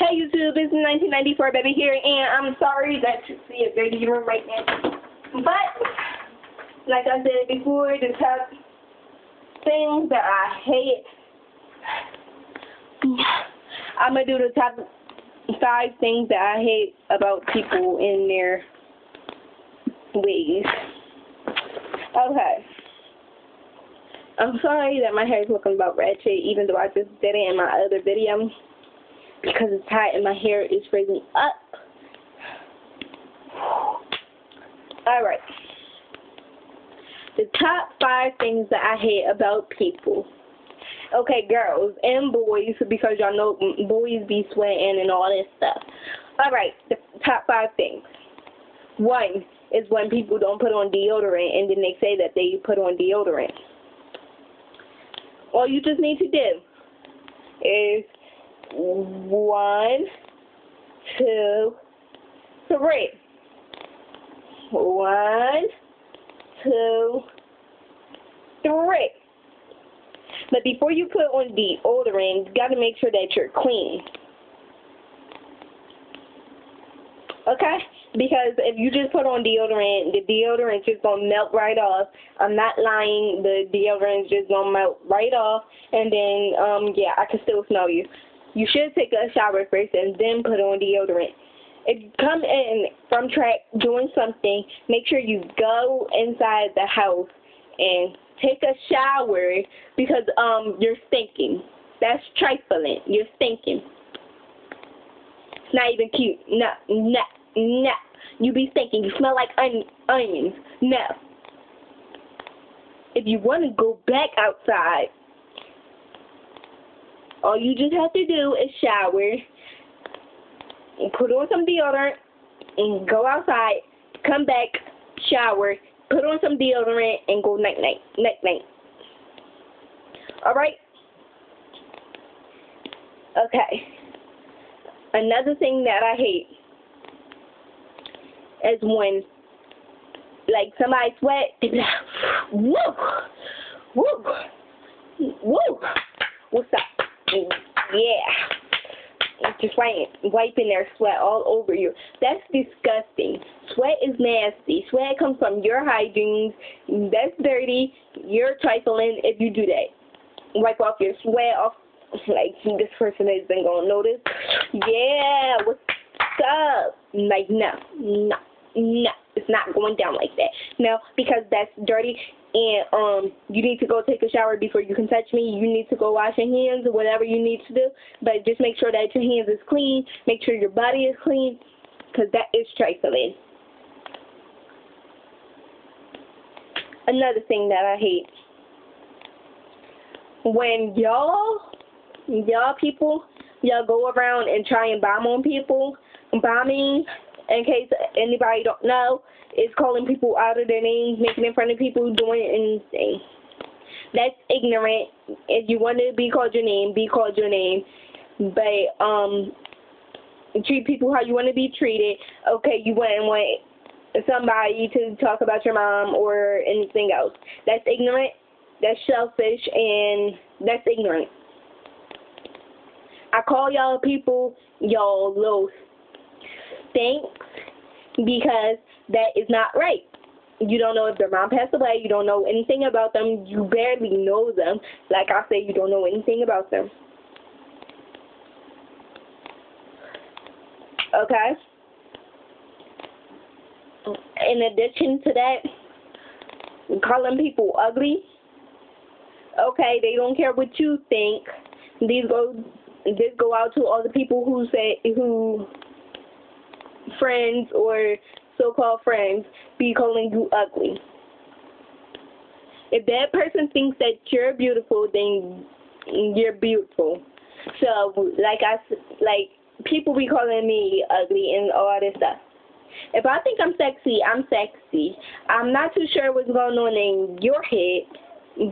Hey YouTube, it's 1994 baby here, and I'm sorry that you see a dirty room right now. But, like I said before, the top things that I hate, I'm going to do the top 5 things that I hate about people in their ways. Okay. I'm sorry that my hair is looking about ratchet, even though I just did it in my other video. Because it's hot and my hair is freezing up. Alright. The top 5 things that I hate about people. Okay, girls and boys, because y'all know boys be sweating and all this stuff. Alright, the top 5 things. 1 is when people don't put on deodorant and then they say that they put on deodorant. All you just need to do is 1, 2, 3. 1, 2, 3. But before you put on deodorant, you gotta make sure that you're clean. Okay? Because if you just put on deodorant, the deodorant just gonna melt right off. I'm not lying, the deodorant just gonna melt right off, and then yeah, I can still smell you. You should take a shower first and then put on deodorant. If you come in from track doing something, make sure you go inside the house and take a shower because you're stinking. That's trifling. You're stinking. It's not even cute. No. You be stinking. You smell like onions. No. If you want to go back outside, all you just have to do is shower and put on some deodorant and go outside, come back, shower, put on some deodorant and go night-night. Alright? Okay. Another thing that I hate is when, like, somebody sweat, they be like, woo, what's up? Yeah. Just wiping their sweat all over you. That's disgusting. Sweat is nasty. Sweat comes from your hygiene. That's dirty. You're trifling if you do that. Wipe off your sweat off. Like, this person isn't going to notice. Yeah, what's up? Like, no. It's not going down like that. No, because that's dirty, and you need to go take a shower before you can touch me. You need to go wash your hands or whatever you need to do, but just make sure that your hands is clean. Make sure your body is clean, because that is trifling. Another thing that I hate, when y'all people go around and try and bomb on people. Bombing, in case anybody don't know, is calling people out of their names, making fun of people, doing anything. That's ignorant. If you want to be called your name, be called your name. But treat people how you want to be treated. Okay, you wouldn't want somebody to talk about your mom or anything else. That's ignorant. That's selfish, and that's ignorant. I call y'all people y'all little stinks because that is not right. You don't know if their mom passed away. You don't know anything about them. You barely know them. Like I said, you don't know anything about them. Okay? In addition to that, calling people ugly. Okay, they don't care what you think. This go out to all the people who friends or so-called friends be calling you ugly. If that person thinks that you're beautiful, then you're beautiful. So, like people be calling me ugly and all this stuff. If I think I'm sexy, I'm sexy. I'm not too sure what's going on in your head,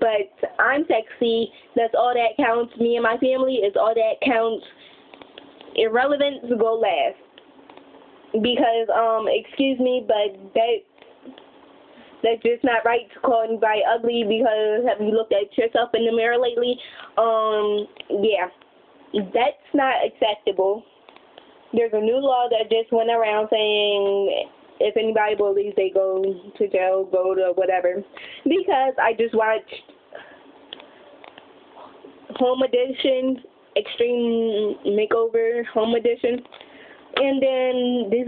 but I'm sexy. That's all that counts. Me and my family is all that counts. Irrelevance go last. Because, excuse me, but that's just not right to call anybody ugly, because have you looked at yourself in the mirror lately? Yeah. That's not acceptable. there's a new law that just went around saying if anybody bullies, they go to jail, go to whatever. Because I just watched Home Edition, Extreme Makeover Home Edition. And then this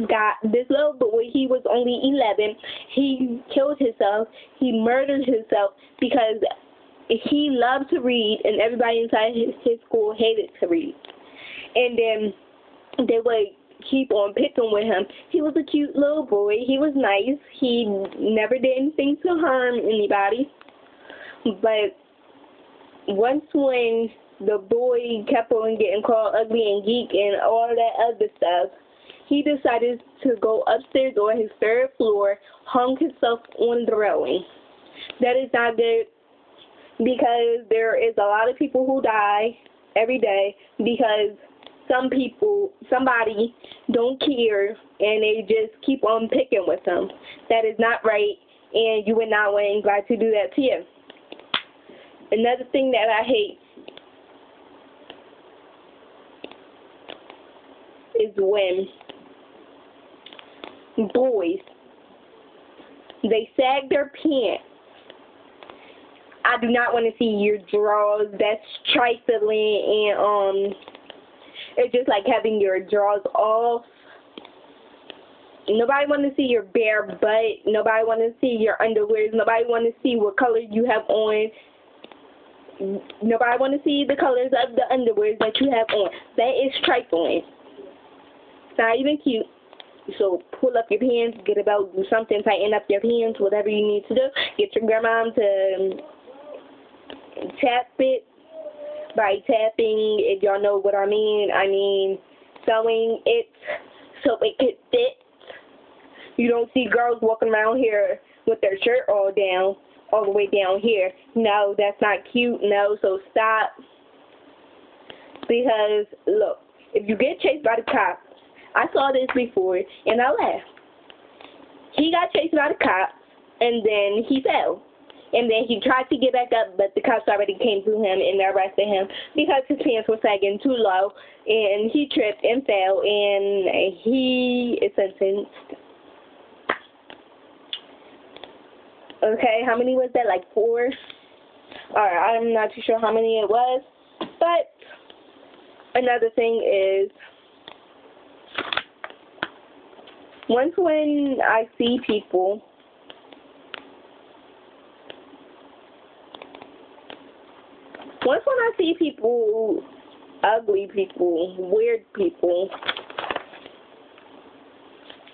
little boy, he was only 11. He killed himself. He murdered himself because he loved to read, and everybody inside his school hated to read. And then they would keep on picking with him. He was a cute little boy. He was nice. He never did anything to harm anybody. But once when the boy kept on getting called ugly and geek and all that other stuff, he decided to go upstairs on his third floor, hung himself on the railing. That is not good, because there is a lot of people who die every day because somebody don't care, and they just keep on picking with them. That is not right, and you would not want anybody to do that to you. Another thing that I hate is when boys, they sag their pants. I do not want to see your drawers. That's trifling, and it's just like having your drawers off. Nobody want to see your bare butt. Nobody want to see your underwear. Nobody want to see what color you have on. Nobody want to see the colors of the underwear that you have on. That is trifling. It's not even cute. So pull up your pants, get a belt, do something, tighten up your pants, whatever you need to do. Get your grandma to tap it. By tapping, if y'all know what I mean sewing it so it could fit. You don't see girls walking around here with their shirt all the way down here. No, that's not cute. No, so stop. Because, look, if you get chased by the cops, I saw this before, and I laughed. He got chased by the cops, and then he fell. And then he tried to get back up, but the cops already came to him and arrested him because his pants were sagging too low, and he tripped and fell, and he is sentenced. Okay, how many was that? Like 4? Alright, I'm not too sure how many it was, but another thing is, once when I see people ugly people, weird people,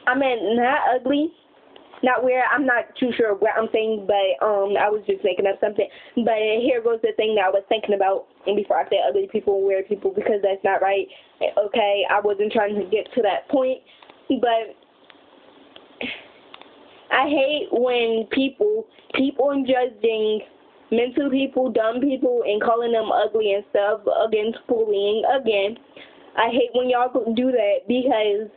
I mean, not ugly, not weird, I'm not too sure what I'm saying, but I was just making up something. But here goes the thing that I was thinking about, and before I said ugly people and weird people, because that's not right. Okay, I wasn't trying to get to that point, but I hate when people keep on judging mental people, dumb people, and calling them ugly and stuff against bullying again. I hate when y'all do that, because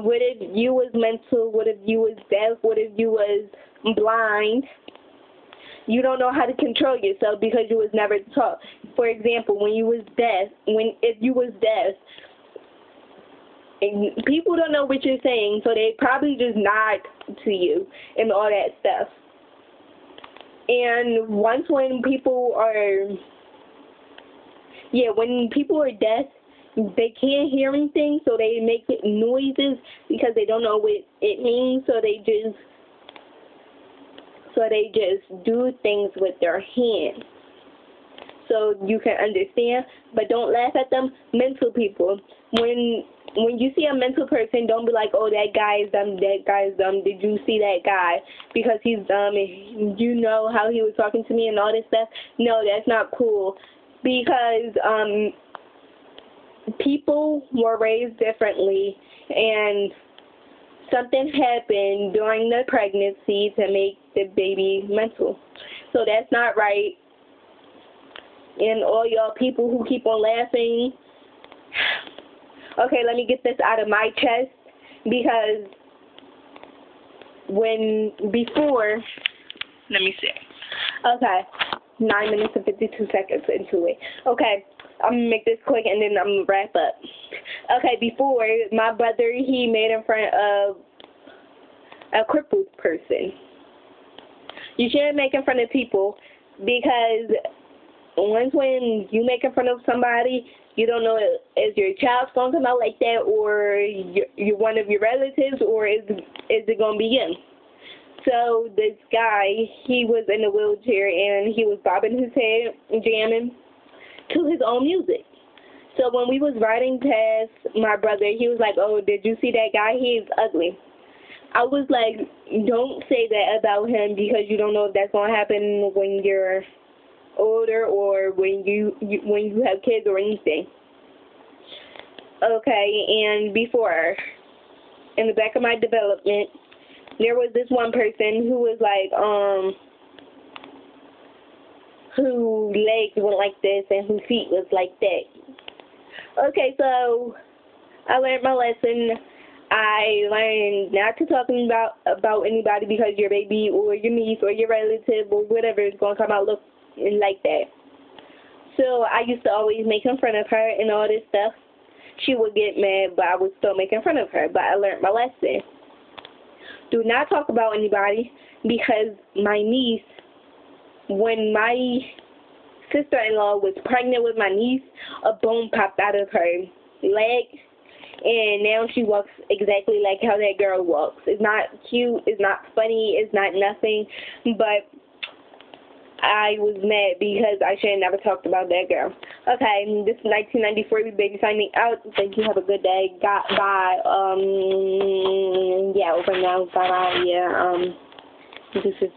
what if you was mental, what if you was deaf, what if you was blind? You don't know how to control yourself because you was never taught. For example, when you was deaf, if you was deaf, and people don't know what you're saying, so they probably just nod to you and all that stuff. And once when people are deaf, they can't hear anything, so they make noises because they don't know what it means, so they just do things with their hands. So you can understand, but don't laugh at them. Mental people, when you see a mental person, don't be like, oh, that guy is dumb, that guy is dumb. Did you see that guy? Because he's dumb, and you know how he was talking to me and all this stuff. No, that's not cool. Because people were raised differently, and something happened during the pregnancy to make the baby mental. So that's not right. And all y'all people who keep on laughing, okay, let me get this out of my chest, because let me see. Okay, 9 minutes and 52 seconds into it. Okay, I'm going to make this quick and then I'm going to wrap up. Okay, before, my brother, he made in front of a crippled person. You shouldn't make in front of people because once when you make in front of somebody, you don't know is your child's going to come out like that or you're one of your relatives or is it going to be you? So this guy, he was in a wheelchair and he was bobbing his head and jamming to his own music. So when we was riding past my brother, he was like, oh, did you see that guy? He's ugly. I was like, don't say that about him because you don't know if that's going to happen when you're older or when you have kids or anything. Okay, and before, in the back of my development, there was this one person who was like, whose legs went like this and whose feet was like that. Okay, so I learned my lesson. I learned not to talk about anybody because your baby or your niece or your relative or whatever is going to come out looking like that. So I used to always make in front of her and all this stuff. She would get mad, but I would still make in front of her. But I learned my lesson. Do not talk about anybody because my niece, when my sister-in-law was pregnant with my niece, a bone popped out of her leg, and now she walks exactly like how that girl walks. It's not cute, it's not funny, it's not nothing, but I was mad because I should have never talked about that girl. Okay, this is 1994 Baby signing out. Thank you. Have a good day. Bye. Yeah, over now. Bye-bye. Yeah, this is